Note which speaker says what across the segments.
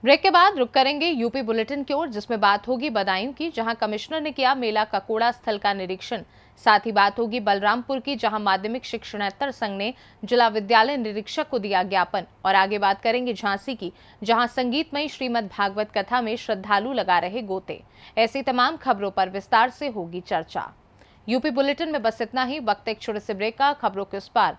Speaker 1: Break के बाद रुक करेंगे यूपी बुलेटिन की ओर, जिसमें बात होगी बदायूं की, जहां कमिश्नर ने किया मेला ककोड़ा स्थल का निरीक्षण। साथ ही बात होगी बलरामपुर की, जहां माध्यमिक शिक्षणेत्तर संघ ने जिला विद्यालय निरीक्षक को दिया ज्ञापन। और आगे बात करेंगे झांसी की, जहां संगीतमयी श्रीमद् भागवत कथा में श्रद्धालु लगा रहे गोते। ऐसी तमाम खबरों पर विस्तार से होगी चर्चा। यूपी बुलेटिन में बस इतना ही। वक्त एक छोटे से ब्रेक का। खबरों के उस पार।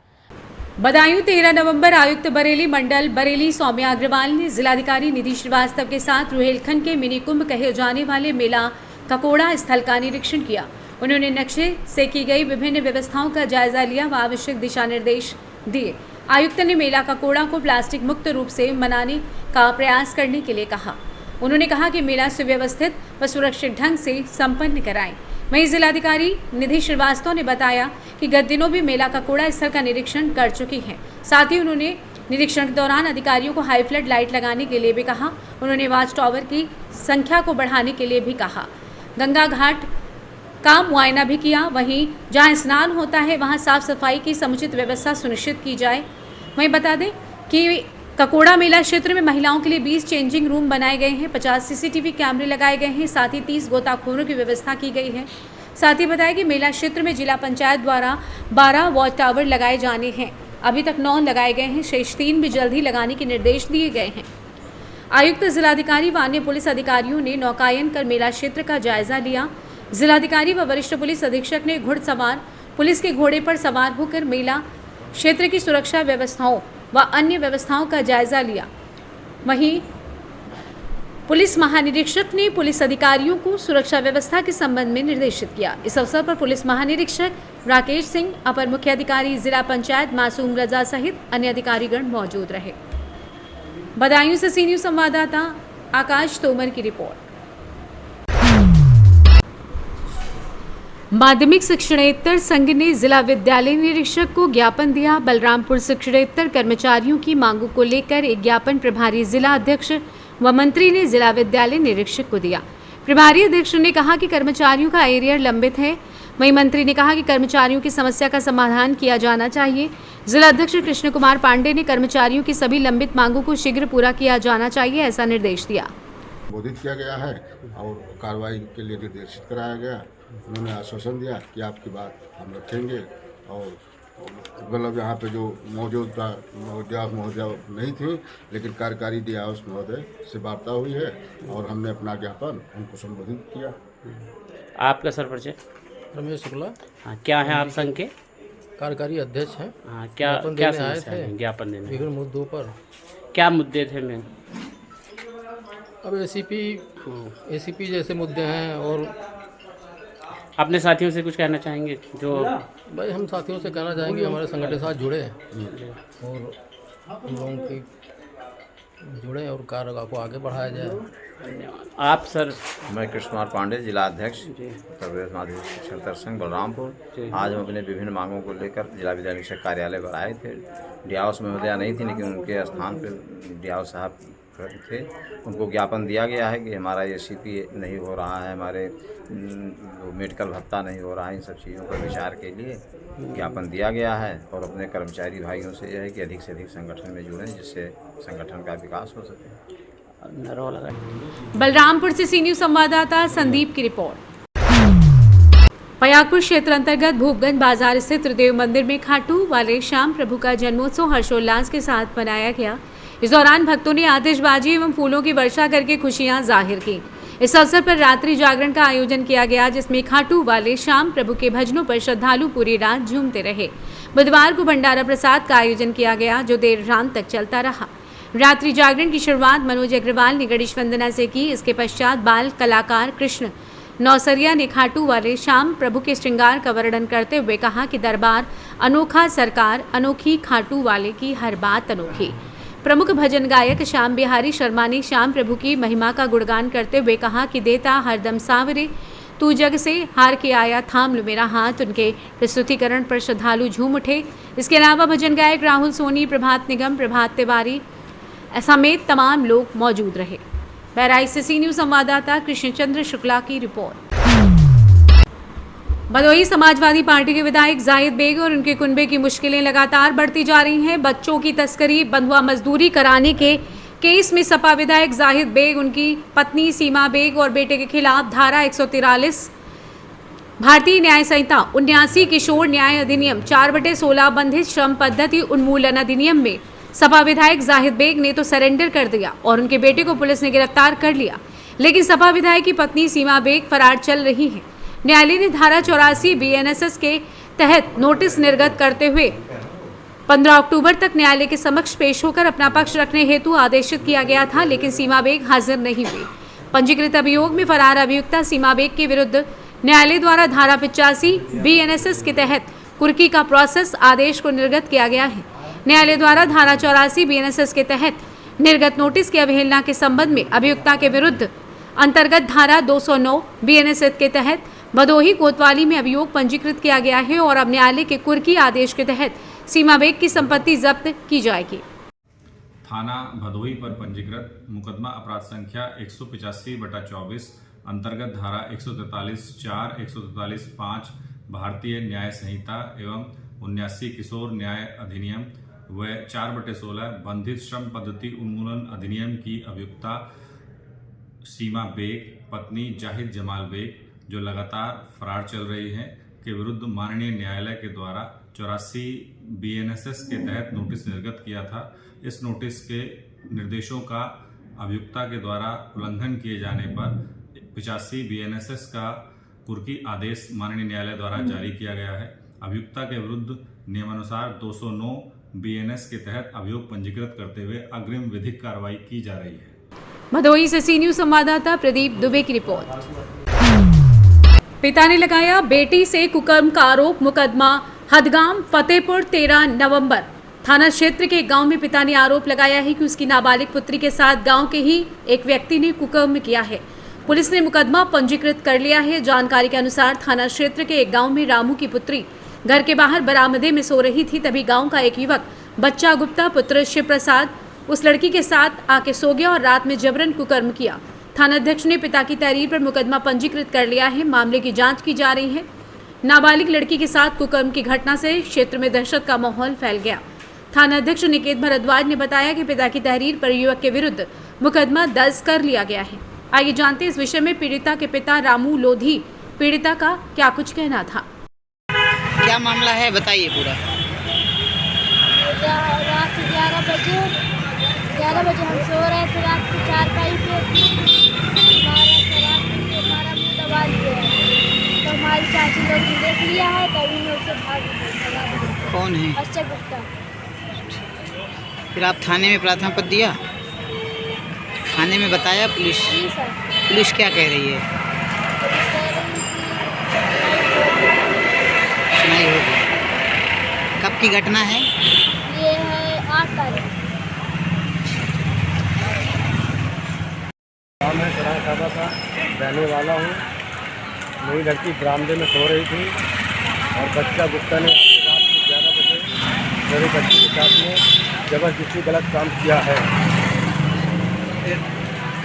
Speaker 2: बदायूं 13 नवंबर आयुक्त बरेली मंडल बरेली सौम्या अग्रवाल ने जिलाधिकारी निधि श्रीवास्तव के साथ रुहेलखंड के मिनी कुंभ कहे जाने वाले मेला ककोड़ा स्थल का निरीक्षण किया। उन्होंने नक्शे से की गई विभिन्न व्यवस्थाओं का जायजा लिया व आवश्यक दिशा निर्देश दिए। आयुक्त ने मेला ककोड़ा को प्लास्टिक मुक्त रूप से मनाने का प्रयास करने के लिए कहा। उन्होंने कहा कि मेला सुव्यवस्थित व सुरक्षित ढंग से संपन्न कराएं। वहीं जिलाधिकारी निधि श्रीवास्तव ने बताया कि गत दिनों भी मेला ककोड़ा स्थल का निरीक्षण कर चुकी हैं। साथ ही उन्होंने निरीक्षण के दौरान अधिकारियों को हाई फ्लड लाइट लगाने के लिए भी कहा। उन्होंने वाच टावर की संख्या को बढ़ाने के लिए भी कहा। गंगा घाट का मुआयना भी किया। वहीं जहां स्नान होता है वहां साफ सफाई की समुचित व्यवस्था सुनिश्चित की जाए। वहीं बता दें कि ककोड़ा मेला क्षेत्र में महिलाओं के लिए 20 चेंजिंग रूम बनाए गए हैं, 50 सीसीटीवी कैमरे लगाए गए हैं, साथ ही 30 गोताखोरों की व्यवस्था की गई है। साथ ही बताया कि मेला क्षेत्र में जिला पंचायत द्वारा 12 वॉच टावर लगाए जाने हैं। अभी तक 9 लगाए गए हैं, शेष 3 भी जल्द ही लगाने के निर्देश दिए गए हैं। आयुक्त, जिलाधिकारी व अन्य पुलिस अधिकारियों ने नौकायन कर मेला क्षेत्र का जायजा लिया। जिलाधिकारी व वरिष्ठ पुलिस अधीक्षक ने घुड़सवार पुलिस के घोड़े पर सवार होकर मेला क्षेत्र की सुरक्षा व्यवस्थाओं व अन्य व्यवस्थाओं का जायजा लिया। वहीं पुलिस महानिरीक्षक ने पुलिस अधिकारियों को सुरक्षा व्यवस्था के संबंध में निर्देशित किया। इस अवसर पर पुलिस महानिरीक्षक राकेश सिंह, अपर मुख्य अधिकारी जिला पंचायत मासूम रजा सहित अन्य अधिकारीगण मौजूद रहे। बदायूं से सी न्यूज़ संवाददाता आकाश तोमर की रिपोर्ट। माध्यमिक शिक्षणेत्तर संघ ने जिला विद्यालय निरीक्षक को ज्ञापन दिया। बलरामपुर शिक्षणेत्तर कर्मचारियों की मांगों को लेकर एक ज्ञापन प्रभारी जिला अध्यक्ष व मंत्री ने जिला विद्यालय निरीक्षक को दिया। प्रभारी अध्यक्ष ने कहा कि कर्मचारियों का एरियर लंबित है। वहीं मंत्री ने कहा कि कर्मचारियों की समस्या का समाधान किया जाना चाहिए। जिला अध्यक्ष कृष्ण कुमार पांडे ने कर्मचारियों की सभी लंबित मांगों को शीघ्र पूरा किया जाना चाहिए, ऐसा निर्देश दिया।
Speaker 3: संबोधित किया गया है और कार्रवाई के लिए निर्देशित कराया गया। उन्होंने आश्वासन दिया कि आपकी बात हम रखेंगे और मतलब यहाँ पे जो मौजूद था महोदया नहीं थी, लेकिन कार्यकारी डीआईओ महोदय से वार्ता हुई है और हमने अपना ज्ञापन उनको संबोधित किया।
Speaker 4: आपका सर परिचय?
Speaker 5: रमेश शुक्ला।
Speaker 4: हाँ, क्या है आप संघ के?
Speaker 5: कार्यकारी अध्यक्ष हैं।
Speaker 4: हाँ, क्या समस्या है ज्ञापन देने?
Speaker 5: विभिन्न मुद्दों पर।
Speaker 4: क्या मुद्दे थे मैम?
Speaker 5: अब एसीपी जैसे मुद्दे हैं। और
Speaker 4: अपने साथियों से कुछ कहना चाहेंगे? जो
Speaker 5: भाई हम साथियों से कहना चाहेंगे हमारे संगठन के साथ जुड़े और हम लोगों की जुड़े और कार्य को आगे बढ़ाया जाए।
Speaker 4: आप सर?
Speaker 6: मैं कृष्ण कुमार पांडे, जिला अध्यक्ष प्रदेश माध्यमिक शिक्षणेत्तर संघ बलरामपुर। आज हम अपने विभिन्न मांगों को लेकर जिला विद्यालय निरीक्षक कार्यालय पर आए थे। डीआईओ महोदया नहीं थी, लेकिन उनके स्थान पर डीआईओ साहब थे। उनको ज्ञापन दिया गया है कि हमारा एसीपी नहीं हो रहा है, हमारे मेडिकल भत्ता नहीं हो रहा है, इन सब चीज़ों पर विचार के लिए ज्ञापन दिया गया है। और अपने कर्मचारी भाइयों से यह है कि अधिक से अधिक संगठन में जुड़ें, जिससे संगठन का विकास हो सके।
Speaker 2: बलरामपुर से सी न्यूज़ संवाददाता संदीप की रिपोर्ट। पयागपुर क्षेत्र अंतर्गत भूपगंज बाजार स्थित त्रिदेव मंदिर में खाटू वाले श्याम प्रभु का जन्मोत्सव हर्षोल्लास के साथ मनाया गया। इस दौरान भक्तों ने आतिशबाजी एवं फूलों की वर्षा करके खुशियां जाहिर की। इस अवसर पर रात्रि जागरण का आयोजन किया गया, जिसमें खाटू वाले श्याम प्रभु के भजनों पर श्रद्धालु पूरी रात झूमते रहे। बुधवार को भंडारा प्रसाद का आयोजन किया गया, जो देर रात तक चलता रहा। रात्रि जागरण की शुरुआत मनोज अग्रवाल ने गणेश वंदना से की। इसके पश्चात बाल कलाकार कृष्ण नौसरिया ने खाटू वाले श्याम प्रभु के श्रृंगार का वर्णन करते हुए कहा कि दरबार अनोखा, सरकार अनोखी, खाटू वाले की हर बात अनोखी। प्रमुख भजन गायक श्याम बिहारी शर्मा ने श्याम प्रभु की महिमा का गुणगान करते हुए कहा कि देता हरदम सावरे, तू जग से हार के आया, थाम लो मेरा हाथ। उनके प्रस्तुतिकरण पर श्रद्धालु झूम उठे। इसके अलावा भजन गायक राहुल सोनी, प्रभात निगम, प्रभात तिवारी समेत तमाम लोग मौजूद रहे। बहराइच से सी न्यूज़ संवाददाता कृष्णचंद्र शुक्ला की रिपोर्ट। भदोही समाजवादी पार्टी के विधायक जाहिद बेग और उनके कुनबे की मुश्किलें लगातार बढ़ती जा रही हैं। बच्चों की तस्करी, बंधुआ मजदूरी कराने के केस में सपा विधायक जाहिद बेग, उनकी पत्नी सीमा बेग और बेटे के खिलाफ धारा 143 भारतीय न्याय संहिता 79 किशोर न्याय अधिनियम 4/16 बंधित श्रम पद्धति उन्मूलन अधिनियम में सपा विधायक जाहिद बेग ने तो सरेंडर कर दिया और उनके बेटे को पुलिस ने गिरफ्तार कर लिया, लेकिन सपा विधायक की पत्नी सीमा बेग फरार चल रही है। न्यायालय ने धारा 84 BNSS के तहत नोटिस निर्गत करते हुए 15 अक्टूबर तक न्यायालय के समक्ष पेश होकर अपना पक्ष रखने हेतु आदेशित किया गया था, लेकिन सीमा बेग हाजिर नहीं हुई। पंजीकृत अभियोग में फरार अभियुक्ता सीमा बेग के विरुद्ध न्यायालय द्वारा धारा 85 BNSS के तहत कुर्की का प्रोसेस आदेश को निर्गत किया गया है। न्यायालय द्वारा धारा 84 BNSS के तहत निर्गत नोटिस की अवहेलना के संबंध में अभियुक्ता के विरुद्ध अंतर्गत धारा 209 BNSS के तहत भदोही कोतवाली में अभियोग पंजीकृत किया गया है और अब न्यायालय के कुर्की आदेश के तहत सीमा बेग की संपत्ति जब्त की जाएगी।
Speaker 7: थाना भदोही पर पंजीकृत मुकदमा अपराध संख्या 185/24 अंतर्गत धारा 143(4), 143(5) भारतीय न्याय संहिता एवं 79 किशोर न्याय अधिनियम व 4/16 बंधित श्रम पद्धति उन्मूलन अधिनियम की अभियुक्ता सीमा बेग, पत्नी जाहिद जमाल बेग, जो लगातार फरार चल रही हैं, के विरुद्ध माननीय न्यायालय के द्वारा 84 BNSS के तहत नोटिस निर्गत किया था। इस नोटिस के निर्देशों का अभियुक्ता के द्वारा उल्लंघन किए जाने पर 85 BNSS का कुर्की आदेश माननीय न्यायालय द्वारा जारी किया गया है। अभियुक्ता के विरुद्ध नियमानुसार 209 BNS के तहत अभियोग पंजीकृत करते हुए अग्रिम विधिक कार्रवाई की जा रही है।
Speaker 2: भदोही से सी न्यूज संवाददाता प्रदीप दुबे की रिपोर्ट। पिता ने लगाया बेटी से कुकर्म का आरोप, मुकदमा हदगाम फतेहपुर 13 नवंबर। थाना क्षेत्र के गांव में पिता ने आरोप लगाया है कि उसकी नाबालिग पुत्री के साथ गांव के ही एक व्यक्ति ने कुकर्म किया है। पुलिस ने मुकदमा पंजीकृत कर लिया है। जानकारी के अनुसार थाना क्षेत्र के एक गांव में रामू की पुत्री घर के बाहर बरामदे में सो रही थी, तभी गांव का एक युवक बच्चा गुप्ता पुत्र शिव प्रसाद उस लड़की के साथ आके सो गया और रात में जबरन कुकर्म किया। थानाध्यक्ष ने पिता की तहरीर पर मुकदमा पंजीकृत कर लिया है। मामले की जांच की जा रही है। नाबालिग लड़की के साथ कुकर्म की घटना से क्षेत्र में दहशत का माहौल फैल गया। थानाध्यक्ष निकेत भारद्वाज ने बताया कि पिता की तहरीर पर युवक के विरुद्ध मुकदमा दर्ज कर लिया गया है। आइए जानते हैं इस विषय में पीड़िता के पिता रामू लोधी पीड़िता का क्या कुछ कहना था।
Speaker 8: क्या मामला है बताइए पूरा।
Speaker 9: रात 11 बजे हम सो रहे थे, रात को चारपाई पे हमारा मुँह दबा दिया तो हमारी चाची लोग ने देख लिया है, तभी मैं उसे भाग।
Speaker 8: कौन है?
Speaker 9: अच्छा गुप्ता।
Speaker 8: फिर आप थाने में प्रार्थना पत्र दिया? थाने में बताया पुलिस?
Speaker 9: जी सर।
Speaker 8: पुलिस क्या कह रही है?
Speaker 9: पुलिस कह रही
Speaker 8: सुनाई होगी। कब की घटना है?
Speaker 9: ये है 8 तारीख।
Speaker 10: मैं सराय साहबा का रहने वाला हूँ। मेरी लड़की बरामदे में सो रही थी और बच्चा गुप्ता ने रात को 11 बजे मेरे बच्चे के साथ में जबरदस्ती गलत काम किया है।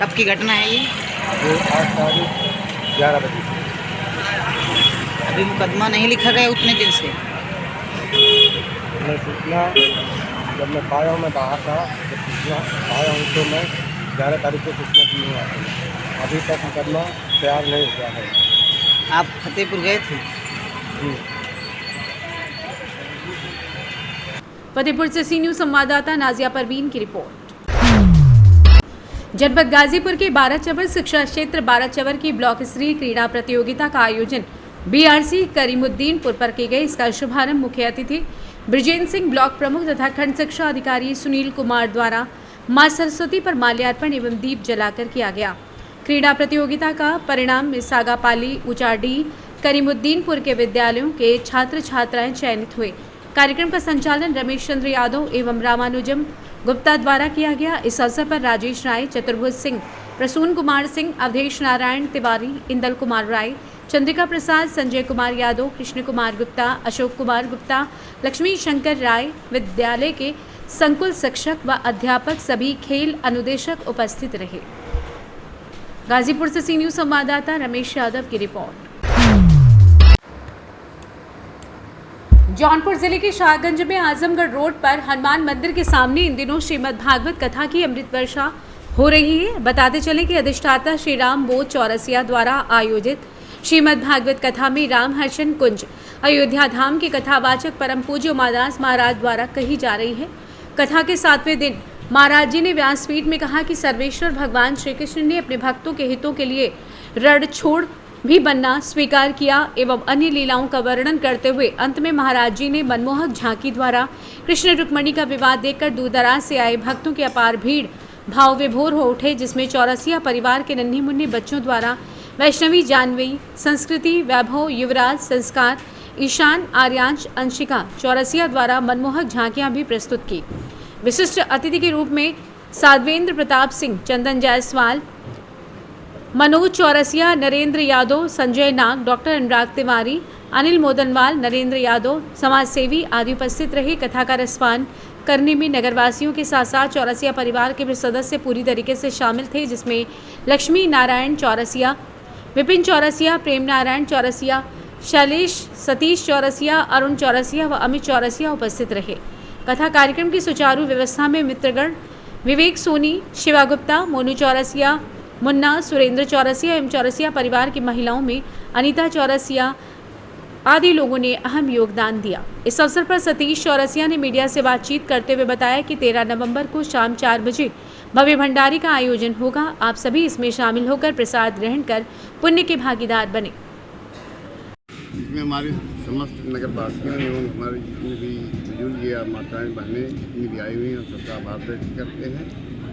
Speaker 8: कब की घटना है ये?
Speaker 10: 8 तारीख 11 बजे।
Speaker 8: अभी मुकदमा नहीं लिखा गया उतने दिन से?
Speaker 10: मैं सूचना जब मैं पाया हूँ, मैं बाहर था, जब सूचना पाया हूँ तो मैं 11 तारीख को सूचना दी हूँ। अभी तक मुकदमा तैयार नहीं हुआ है।
Speaker 8: आप फतेहपुर गए थे?
Speaker 10: जी।
Speaker 2: फतेहपुर से सी न्यूज संवाददाता नाजिया परवीन की रिपोर्ट। जनपद गाजीपुर के बाराचवर शिक्षा क्षेत्र बाराचवर की ब्लॉक स्तरीय क्रीड़ा प्रतियोगिता का आयोजन BRC करीमुद्दीनपुर पर की गई। इसका शुभारंभ मुख्य अतिथि ब्रिजेंद्र सिंह ब्लॉक प्रमुख तथा खंड शिक्षा अधिकारी सुनील कुमार द्वारा मां सरस्वती पर माल्यार्पण एवं दीप जलाकर किया गया। क्रीड़ा प्रतियोगिता का परिणाम सागापाली, उचाडी, करीमुद्दीनपुर के विद्यालयों के छात्र छात्राएं चयनित हुए। कार्यक्रम का संचालन रमेश चंद्र यादव एवं रामानुजम गुप्ता द्वारा किया गया। इस अवसर पर राजेश राय, चतुर्भुज सिंह, प्रसून कुमार सिंह, अवधेश नारायण तिवारी, इंदल कुमार राय, चंद्रिका प्रसाद, संजय कुमार यादव, कृष्ण कुमार गुप्ता, अशोक कुमार गुप्ता, लक्ष्मी शंकर राय, विद्यालय के संकुल शिक्षक व अध्यापक, सभी खेल अनुदेशक उपस्थित रहे। गाजीपुर से सी न्यूज संवाददाता रमेश यादव की रिपोर्ट। जौनपुर जिले के शाहगंज में आजमगढ़ रोड पर हनुमान मंदिर के सामने इन दिनों श्रीमद् भागवत कथा की अमृत वर्षा हो रही है। बताते चले कि अधिष्ठाता श्री राम बोध चौरसिया द्वारा आयोजित श्रीमद् भागवत कथा में राम हर्षण कुंज अयोध्या धाम के कथावाचक परम पूज्य उमादास महाराज द्वारा कही जा रही है। कथा के 7वें दिन महाराज जी ने व्यासपीठ में कहा कि सर्वेश्वर भगवान श्री कृष्ण ने अपने भक्तों के हितों के लिए रण छोड़ भी बनना स्वीकार किया एवं अन्य लीलाओं का वर्णन करते हुए अंत में महाराज जी ने मनमोहक झांकी द्वारा कृष्ण रुक्मणी का विवाह देखकर दूर दराज से आए भक्तों की अपार भीड़ भाव विभोर हो उठे, जिसमें चौरसिया परिवार के नन्हे मुन्ने बच्चों द्वारा वैष्णवी, जानवी, संस्कृति, वैभव, युवराज, संस्कार, ईशान, आर्यांश, अंशिका चौरसिया द्वारा मनमोहक झांकियां भी प्रस्तुत की। विशिष्ट अतिथि के रूप में साध्वेंद्र प्रताप सिंह, चंदन जायसवाल, मनोज चौरसिया, नरेंद्र यादव, संजय नाग, डॉक्टर अनुराग तिवारी, अनिल मोदनवाल, नरेंद्र यादव, समाजसेवी आदि उपस्थित रहे। कथा का रसपान करने में नगरवासियों के साथ साथ चौरसिया परिवार के सदस्य पूरी तरीके से शामिल थे, जिसमें लक्ष्मी नारायण चौरसिया, विपिन चौरसिया, प्रेम नारायण चौरसिया, शैलेश सतीश चौरसिया, अरुण चौरसिया व अमित चौरसिया उपस्थित रहे। कथा कार्यक्रम की सुचारू व्यवस्था में मित्रगण विवेक सोनी, शिवा गुप्ता, मोनू चौरसिया, मुन्ना, सुरेंद्र चौरसिया एवं चौरसिया परिवार की महिलाओं में अनीता चौरसिया आदि लोगों ने अहम योगदान दिया। इस अवसर पर सतीश चौरसिया ने मीडिया से बातचीत करते हुए बताया कि 13 नवंबर को शाम 4 बजे भव्य भंडारे का आयोजन होगा। आप सभी इसमें शामिल होकर प्रसाद ग्रहण कर पुण्य के भागीदार बने।
Speaker 3: इसमें हमारे समस्त नगरवासियों एवं हमारे जितने भी बुजुर्ग या माताएं बहनें जितनी भी आई हुई हैं सबका आभार व्यक्त करते हैं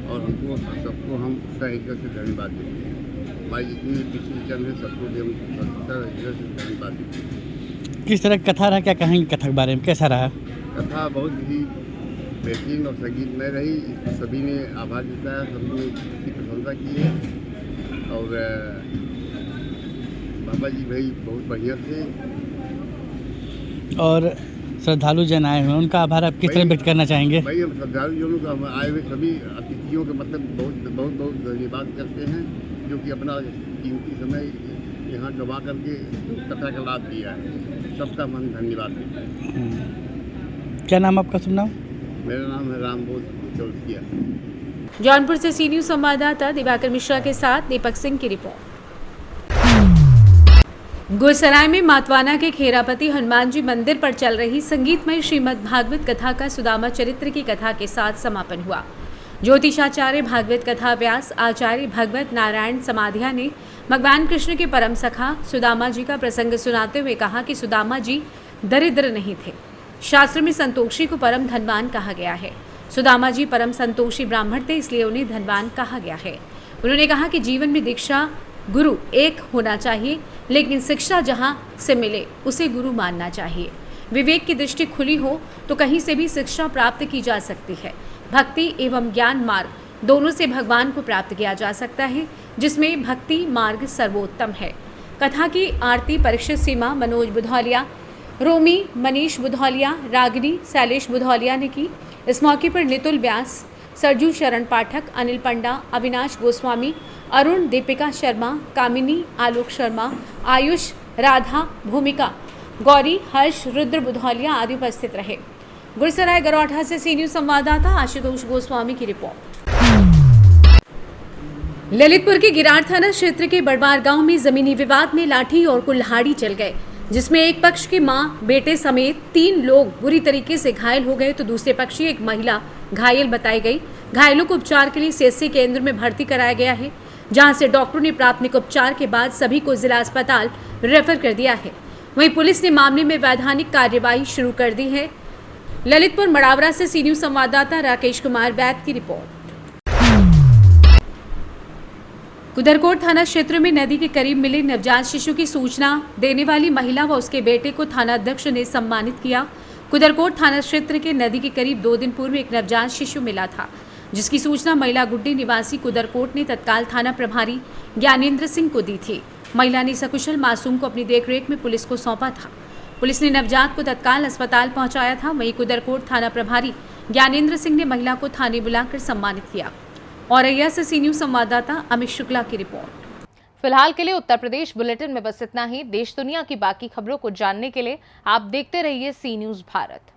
Speaker 3: और हमको सबको हम सही से धन्यवाद देते हैं। हमारी जितनी भी पिछली चंद है सबको भी हम से धन्यवाद देते हैं।
Speaker 11: किस तरह की कथा रहा, क्या कहेंगे कथा के बारे में, कैसा रहा?
Speaker 3: कथा बहुत ही बेहतरीन और संगीतमय रही। सभी ने आभार जताया, सभी ने इसकी प्रशंसा की है और बाबा जी भाई बहुत बढ़िया थे।
Speaker 11: और श्रद्धालु जन आए हुए उनका आभार आप किस तरह व्यक्त करना चाहेंगे?
Speaker 3: भाई हम श्रद्धालु जनों का आए हुए सभी अतिथियों के मतलब बहुत धन्यवाद करते हैं, जो कि अपना कीमती समय यहाँ गवा करके कथा का लाभ दिया है। सबका मन धन्यवाद देता है।
Speaker 11: क्या नाम आपका? शुभ नाम?
Speaker 3: मेरा नाम है रामबोध चौरसिया।
Speaker 2: जौनपुर से सी न्यूज संवाददाता दिवाकर मिश्रा के साथ दीपक सिंह की रिपोर्ट। गुरसराय में मातवाना के खेरापति हनुमान जी मंदिर पर चल रही संगीतमय श्रीमद् भागवत कथा का सुदामा चरित्र की कथा के साथ समापन हुआ। ज्योतिषाचार्य भागवत कथा व्यास आचार्य भगवत नारायण समाधिया ने भगवान कृष्ण के परम सखा सुदामा जी का प्रसंग सुनाते हुए कहा कि सुदामा जी दरिद्र नहीं थे। शास्त्र में संतोषी को परम धनवान कहा गया है। सुदामा जी परम संतोषी ब्राह्मण थे, इसलिए उन्हें धनवान कहा गया है। उन्होंने कहा कि जीवन में दीक्षा गुरु एक होना चाहिए, लेकिन शिक्षा जहाँ से मिले उसे गुरु मानना चाहिए। विवेक की दृष्टि खुली हो तो कहीं से भी शिक्षा प्राप्त की जा सकती है। भक्ति एवं ज्ञान मार्ग दोनों से भगवान को प्राप्त किया जा सकता है, जिसमें भक्ति मार्ग सर्वोत्तम है। कथा की आरती परीक्षित सीमा, मनोज बुधौलिया, रोमी, मनीष बुधौलिया, रागिनी, शैलेश बुधौलिया ने की। इस मौके पर नितुल व्यास, सरजू शरण पाठक, अनिल पंडा, अविनाश गोस्वामी, अरुण, दीपिका शर्मा, कामिनी, आलोक शर्मा, आयुष, राधा, भूमिका, गौरी, हर्ष, रुद्र बुधौलिया आदि उपस्थित रहे। गुरसराय गरौठा से सी न्यूज संवाददाता आशुतोष गोस्वामी की रिपोर्ट। ललितपुर के गिरार थाना क्षेत्र के बड़वार गांव में जमीनी विवाद में लाठी और कुल्हाड़ी चल गए, जिसमें एक पक्ष की मां, बेटे समेत 3 लोग बुरी तरीके से घायल हो गए तो दूसरे पक्ष की एक महिला घायल बताई गई। घायलों को उपचार के लिए सीएससी केंद्र में भर्ती कराया गया है, जहां से डॉक्टरों ने प्राथमिक उपचार के बाद सभी को जिला अस्पताल रेफर कर दिया है। वहीं पुलिस ने मामले में वैधानिक कार्यवाही शुरू कर दी है। ललितपुर मड़ावरा से सी न्यूज संवाददाता राकेश कुमार वैद की रिपोर्ट। कुदरकोट थाना क्षेत्र में नदी के करीब मिले नवजात शिशु की सूचना देने वाली महिला व उसके बेटे को थाना अध्यक्ष ने सम्मानित किया। कुदरकोट थाना क्षेत्र के नदी के करीब 2 दिन पूर्व एक नवजात शिशु मिला था, जिसकी सूचना महिला गुड्डी निवासी कुदरकोट ने तत्काल थाना प्रभारी ज्ञानेंद्र सिंह को दी थी। महिला ने सकुशल मासूम को अपनी देखरेख में पुलिस को सौंपा था। पुलिस ने नवजात को तत्काल अस्पताल पहुंचाया था। वहीं कुदरकोट थाना प्रभारी ज्ञानेंद्र सिंह ने महिला को थाने बुलाकर सम्मानित किया। औरैया से सी न्यूज संवाददाता अमित शुक्ला की रिपोर्ट।
Speaker 1: फिलहाल के लिए उत्तर प्रदेश बुलेटिन में बस इतना ही। देश दुनिया की बाकी खबरों को जानने के लिए आप देखते रहिए सी न्यूज़ भारत।